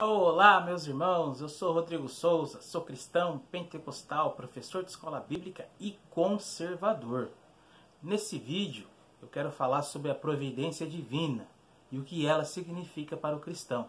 Olá, meus irmãos, eu sou Rodrigo Souza, sou cristão, pentecostal, professor de escola bíblica e conservador. Nesse vídeo, eu quero falar sobre a providência divina e o que ela significa para o cristão.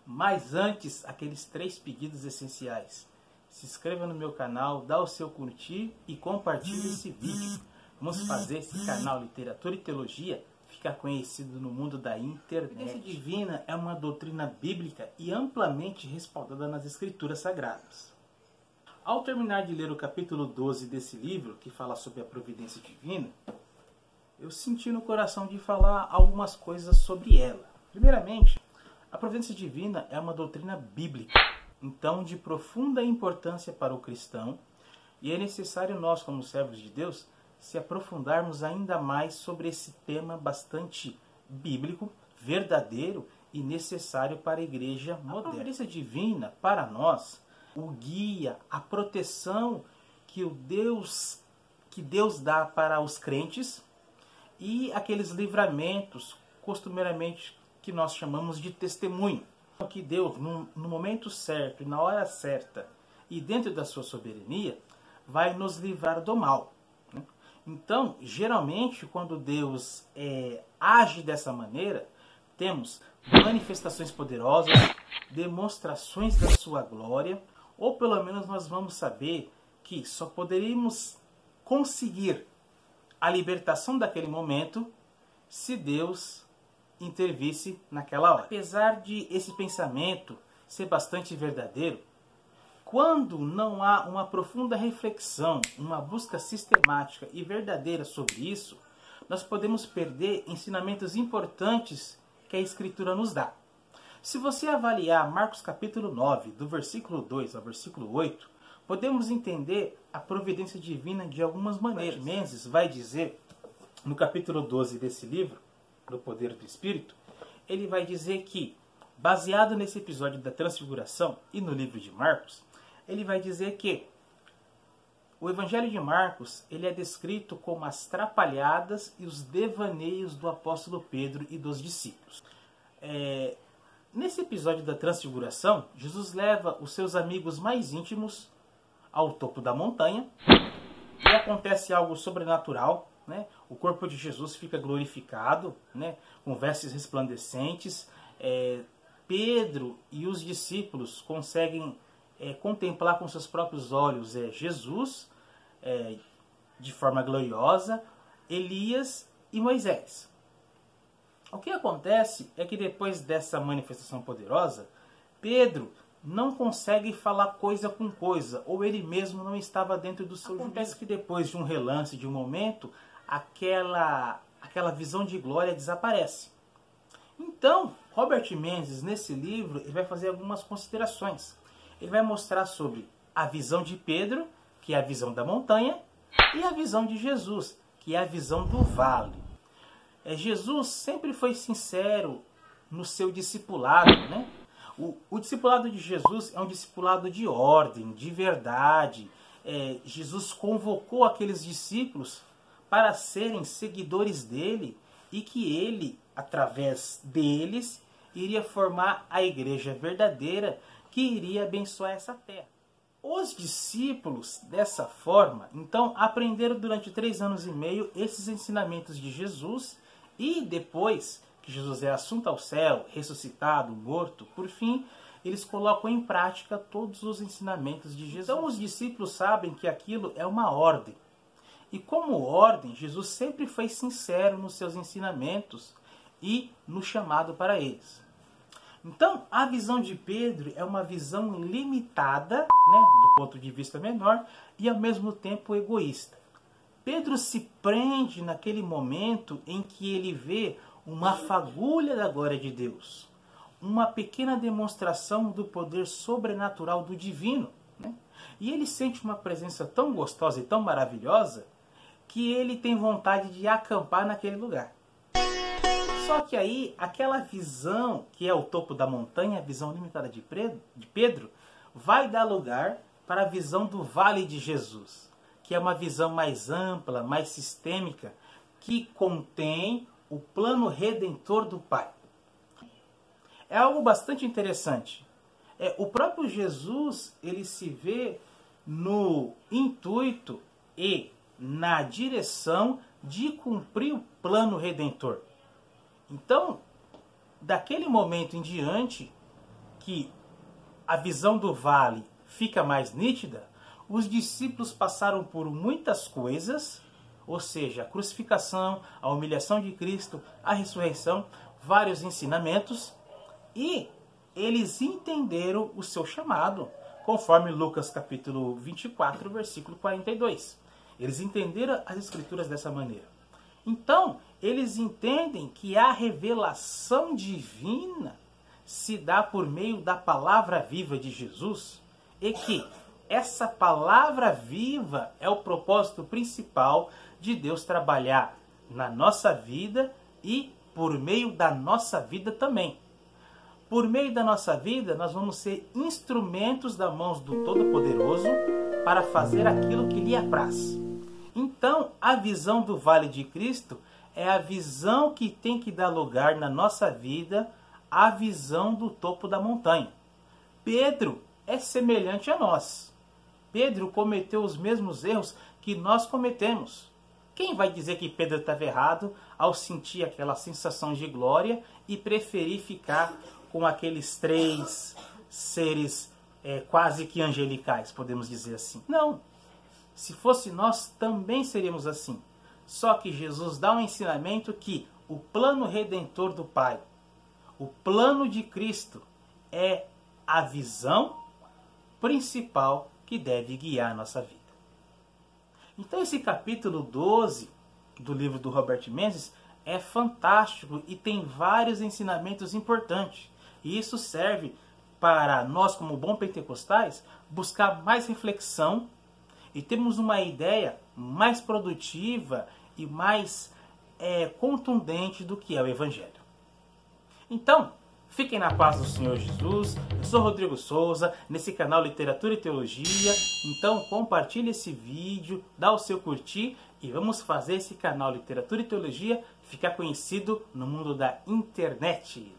Mas antes, aqueles 3 pedidos essenciais. Se inscreva no meu canal, dá o seu curtir e compartilhe esse vídeo. Vamos fazer esse canal Literatura e Teologia ficar conhecido no mundo da internet. A providência divina é uma doutrina bíblica e amplamente respaldada nas Escrituras Sagradas. Ao terminar de ler o capítulo 12 desse livro, que fala sobre a providência divina, eu senti no coração de falar algumas coisas sobre ela. Primeiramente, a providência divina é uma doutrina bíblica, então de profunda importância para o cristão, e é necessário nós, como servos de Deus, se aprofundarmos ainda mais sobre esse tema bastante bíblico, verdadeiro e necessário para a igreja moderna. A providência divina, para nós, o guia, a proteção que Deus dá para os crentes e aqueles livramentos, costumeiramente, que nós chamamos de testemunho. Que Deus, no momento certo e na hora certa, e dentro da sua soberania, vai nos livrar do mal. Então, geralmente, quando Deus age dessa maneira, temos manifestações poderosas, demonstrações da sua glória, ou pelo menos nós vamos saber que só poderíamos conseguir a libertação daquele momento se Deus intervisse naquela hora. Apesar de esse pensamento ser bastante verdadeiro, quando não há uma profunda reflexão, uma busca sistemática e verdadeira sobre isso, nós podemos perder ensinamentos importantes que a Escritura nos dá. Se você avaliar Marcos capítulo 9, do versículo 2 ao versículo 8, podemos entender a providência divina de algumas maneiras. Mendes vai dizer, no capítulo 12 desse livro, do Poder do Espírito, ele vai dizer que, baseado nesse episódio da Transfiguração e no livro de Marcos, ele vai dizer que o Evangelho de Marcos ele é descrito como as trapalhadas e os devaneios do apóstolo Pedro e dos discípulos. Nesse episódio da Transfiguração, Jesus leva os seus amigos mais íntimos ao topo da montanha e acontece algo sobrenatural. O corpo de Jesus fica glorificado, com vestes resplandecentes. Pedro e os discípulos conseguem contemplar com seus próprios olhos Jesus de forma gloriosa, Elias e Moisés. O que acontece é que depois dessa manifestação poderosa, Pedro não consegue falar coisa com coisa, ou ele mesmo não estava dentro do seu juízo. Acontece que depois de um relance, de um momento, aquela visão de glória desaparece. Então, Robert Mendes, nesse livro, ele vai fazer algumas considerações. Ele vai mostrar sobre a visão de Pedro, que é a visão da montanha, e a visão de Jesus, que é a visão do vale. Jesus sempre foi sincero no seu discipulado. O discipulado de Jesus é um discipulado de ordem, de verdade. Jesus convocou aqueles discípulos para serem seguidores dele e que ele, através deles, iria formar a igreja verdadeira que iria abençoar essa terra. Os discípulos, dessa forma, então, aprenderam durante 3 anos e meio esses ensinamentos de Jesus e depois que Jesus é assunto ao céu, ressuscitado, morto, por fim, eles colocam em prática todos os ensinamentos de Jesus. Então, os discípulos sabem que aquilo é uma ordem. E como ordem, Jesus sempre foi sincero nos seus ensinamentos e no chamado para eles. Então, a visão de Pedro é uma visão limitada, do ponto de vista menor, e ao mesmo tempo egoísta. Pedro se prende naquele momento em que ele vê uma fagulha da glória de Deus, uma pequena demonstração do poder sobrenatural do divino. E ele sente uma presença tão gostosa e tão maravilhosa que ele tem vontade de acampar naquele lugar. Só que aí, aquela visão, que é o topo da montanha, a visão limitada de Pedro, vai dar lugar para a visão do Vale de Jesus, que é uma visão mais ampla, mais sistêmica, que contém o plano redentor do Pai. é algo bastante interessante. O próprio Jesus, ele se vê no intuito e na direção de cumprir o plano redentor. Então, daquele momento em diante, que a visão do vale fica mais nítida, os discípulos passaram por muitas coisas, ou seja, a crucificação, a humilhação de Cristo, a ressurreição, vários ensinamentos, e eles entenderam o seu chamado, conforme Lucas capítulo 24, versículo 42. Eles entenderam as escrituras dessa maneira. Então, eles entendem que a revelação divina se dá por meio da palavra viva de Jesus e que essa palavra viva é o propósito principal de Deus trabalhar na nossa vida e por meio da nossa vida também. Por meio da nossa vida, nós vamos ser instrumentos das mãos do Todo-Poderoso para fazer aquilo que lhe apraz. Então, a visão do Vale de Cristo é a visão que tem que dar lugar na nossa vida à visão do topo da montanha. Pedro é semelhante a nós. Pedro cometeu os mesmos erros que nós cometemos. Quem vai dizer que Pedro estava errado ao sentir aquela sensação de glória e preferir ficar com aqueles 3 seres quase que angelicais, podemos dizer assim? Não. Se fosse nós, também seríamos assim. Só que Jesus dá um ensinamento que o plano redentor do Pai, o plano de Cristo, é a visão principal que deve guiar a nossa vida. Então esse capítulo 12 do livro do Robert Menzies é fantástico e tem vários ensinamentos importantes. E isso serve para nós, como bons pentecostais, buscar mais reflexão e termos uma ideia mais produtiva e mais contundente do que é o Evangelho. Então, fiquem na paz do Senhor Jesus. Eu sou Rodrigo Souza, nesse canal Literatura e Teologia. Então, compartilhe esse vídeo, dá o seu curtir e vamos fazer esse canal Literatura e Teologia ficar conhecido no mundo da internet.